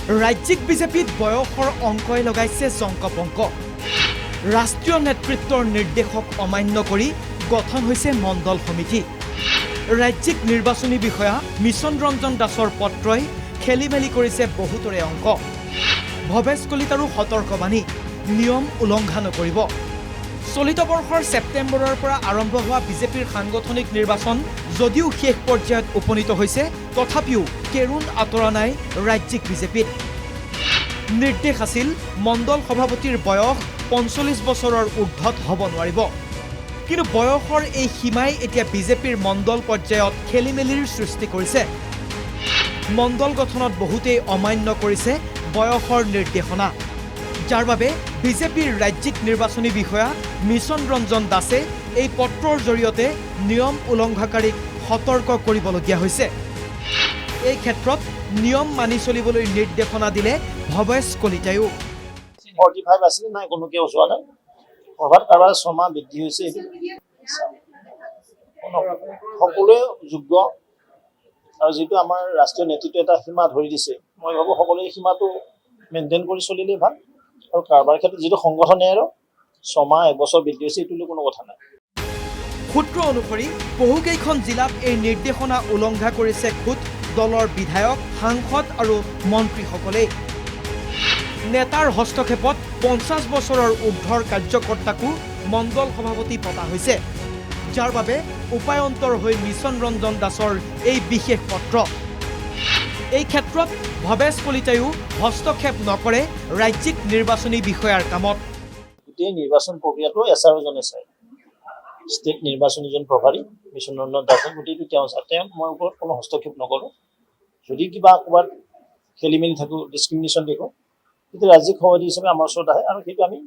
ৰাজ্যিক বিজেপিত বয়সৰ অংকই লগাইছে জংকপংক। ৰাষ্ট্ৰীয় নেতৃত্বৰ নিৰ্দেশক অমান্য কৰি গঠন হৈছে মণ্ডল সমিতি। ৰাজ্যিক নিৰ্বাচনী বিষয়া মিছন ৰঞ্জন দাসৰ পত্ৰই খেলি মেলি কৰিছে বহুতৰে অংক। ভৱেশ কলিতাৰো সতৰ্কবাণী, নিয়ম উলংঘা নকৰিব। চলিত বৰ্ষৰ ছেপ্টেম্বৰৰ পৰা আৰম্ভ হোৱা বিজেপিৰ সাংগঠনিক নিৰ্বাচন যদিও শেষ পৰ্যায়ত উপনীত হৈছে, তথাপিও কেৰুণ আঁতৰা নাই ৰাজ্যিক বিজেপিত। নিৰ্দেশ আছিল মণ্ডল সভাপতিৰ বয়স ৪৫ বছৰৰ ঊৰ্ধত হ'ব নোৱাৰিব। কিন্তু বয়সৰ এই সীমাই এতিয়া বিজেপিৰ মণ্ডল পৰ্যায়ত খেলি মেলিৰ সৃষ্টি কৰিছে। মণ্ডল গঠনত বহুতেই অমান্য কৰিছে বয়সৰ নিৰ্দেশনা, যাৰ বাবে বিজেপিৰ ৰাজ্যিক নিৰ্বাচনী বিষয়া মিছন ৰঞ্জন দাসে এই পত্ৰৰ জৰিয়তে নিয়ম উলংঘাকাৰীক সতৰ্ক কৰিবলগীয়া হৈছে। এই ক্ষেত্ৰত নিয়ম মানি চলিবলৈ নিৰ্দেশনা দিলে ভৱেশ কলিতায়ো। 45 আছিল নাই, কোনো কেউ যোৱা নাই। সভাত কাৰোবাৰ 6 মাহ বৃদ্ধি হৈছে। সকলোৱে যোগ্য আৰু যিটো আমাৰ ৰাষ্ট্ৰীয় নেতৃত্বে এটা সীমা ধৰি দিছে, মই ভাবোঁ সকলোৱে সীমাটো মেইনটেইন কৰি চলিলেই ভাল। আৰু কাৰোবাৰ ক্ষেত্ৰত যিটো সংগঠনে আৰু 6 মাহ 1 বছৰ বৃদ্ধি হৈছে, এইটো কোনো কথা নাই। সূত্ৰ অনুসৰি বহুকেইখন জিলাত এই নিৰ্দেশনা উলংঘা কৰিছে খোদ দলৰ বিধায়ক, সাংসদ আৰু মন্ত্ৰীসকলেই। নেতাৰ হস্তক্ষেপত ৫০ বছৰৰ ঊৰ্ধৰ কাৰ্যকৰ্তাকো মণ্ডল সভাপতি পতা হৈছে, যাৰ বাবে উপায়ন্তৰ হৈ মিছন ৰঞ্জন দাসৰ এই বিশেষ পত্ৰ। এই ক্ষেত্ৰত ভৱেশ কলিতায়ো হস্তক্ষেপ নকৰে ৰাজ্যিক নিৰ্বাচনী বিষয়াৰ কামত। গোটেই নিৰ্বাচন প্ৰক্ৰিয়াটো এছআৰঅ'জনে চায়। ষ্টেট নিৰ্বাচনী জন প্ৰভাৰী মিছন ৰঞ্জন দাসে গোটেইটো তেওঁ চায়। মই ওপৰত কোনো হস্তক্ষেপ নকৰোঁ। যদি কিবা ক'ৰবাত খেলি মেলি থাকোঁ, ডিছক্ৰিমিনেশ্যন দেখোঁ, সেইটো ৰাজ্যিক সভাপতি হিচাপে আমাৰ ওচৰত আহে আৰু সেইটো আমি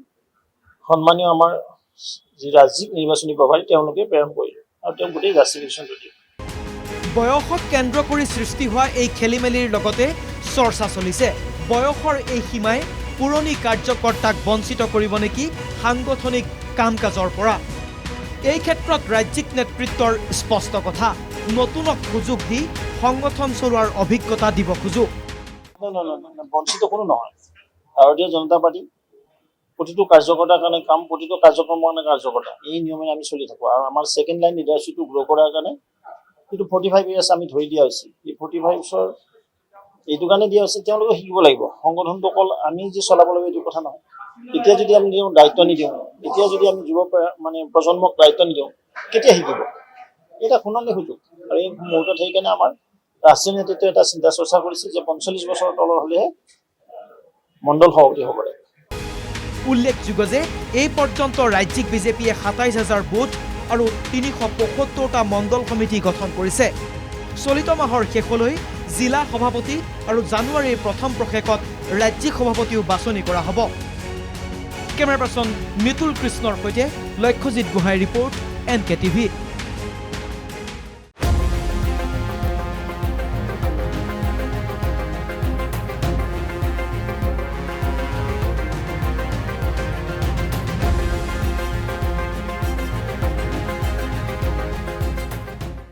সন্মানীয় আমাৰ যি ৰাজ্যিক নিৰ্বাচনী প্ৰভাৰী তেওঁলোকে প্ৰেৰণ কৰিলে আৰু তেওঁ গোটেই জাষ্টিফিকেশ্যনটো দিয়ে। বয়সক কেন্দ্ৰ কৰি সৃষ্টি হোৱা এই খেলি মেলিৰ লগতে চৰ্চা চলিছে, বয়সৰ এই সীমাই পুৰণি কাৰ্যকৰ্তাক বঞ্চিত কৰিব নেকি সাংগঠনিক কাম কাজৰ পৰা। এই ক্ষেত্ৰত ৰাজ্যিক নেতৃত্বৰ স্পষ্ট কথা, নতুনক সুযোগ দি সংগঠন চলোৱাৰ অভিজ্ঞতা দিব খোজো। বঞ্চিত কোনো নহয়। ভাৰতীয় জনতা পাৰ্টি প্ৰতিটো কাৰ্যকৰ্তাৰ কাৰণে কাম, প্ৰতিটো কাৰ্যক্ৰমৰ কাৰণে কাৰ্যকৰ্তা, এই নিয়মে আমি চলি থাকোঁ। আৰু আমাৰ ছেকেণ্ড লাইন লিডাৰশ্বিপটো গ্ৰ' কৰাৰ কাৰণে যিটো 45 ইয়াৰ্ছ আমি ধৰি দিয়া হৈছে, এই 45 বছৰ এইটো কাৰণে দিয়া হৈছে তেওঁলোকে শিকিব লাগিব। সংগঠনটো অকল আমি যে চলাব লাগিব এইটো কথা নহয়। এতিয়া যদি আমি দায়িত্ব নিদিওঁ, এতিয়া যদি আমি প্ৰজন্মক দায়িত্ব নিদিওঁ, কেতিয়া শিকিব? এটা সোণালী সুযোগ। আৰু এই মুহূৰ্তত সেইকাৰণে আমাৰ ৰাষ্ট্ৰীয় নেতৃত্বই এটা চিন্তা চৰ্চা কৰিছে যে ৪৫ বছৰৰ তলৰ হ'লেহে মণ্ডল সভাপতি হ'ব লাগে। উল্লেখযোগ্য যে এই পৰ্যন্ত ৰাজ্যিক বিজেপিয়ে ২৭,০০০ বুথ আৰু ৩৭৫টা মণ্ডল সমিতি গঠন কৰিছে। চলিত মাহৰ শেষলৈ জিলা সভাপতি আৰু জানুৱাৰীৰ প্ৰথম প্ৰশেকত ৰাজ্যিক সভাপতিও বাছনি কৰা হ'ব। কেমেৰা পাৰ্চন মিতুল কৃষ্ণৰ সৈতে লক্ষ্যজিৎ গোহাঁইৰ ৰিপৰ্ট, NK TV।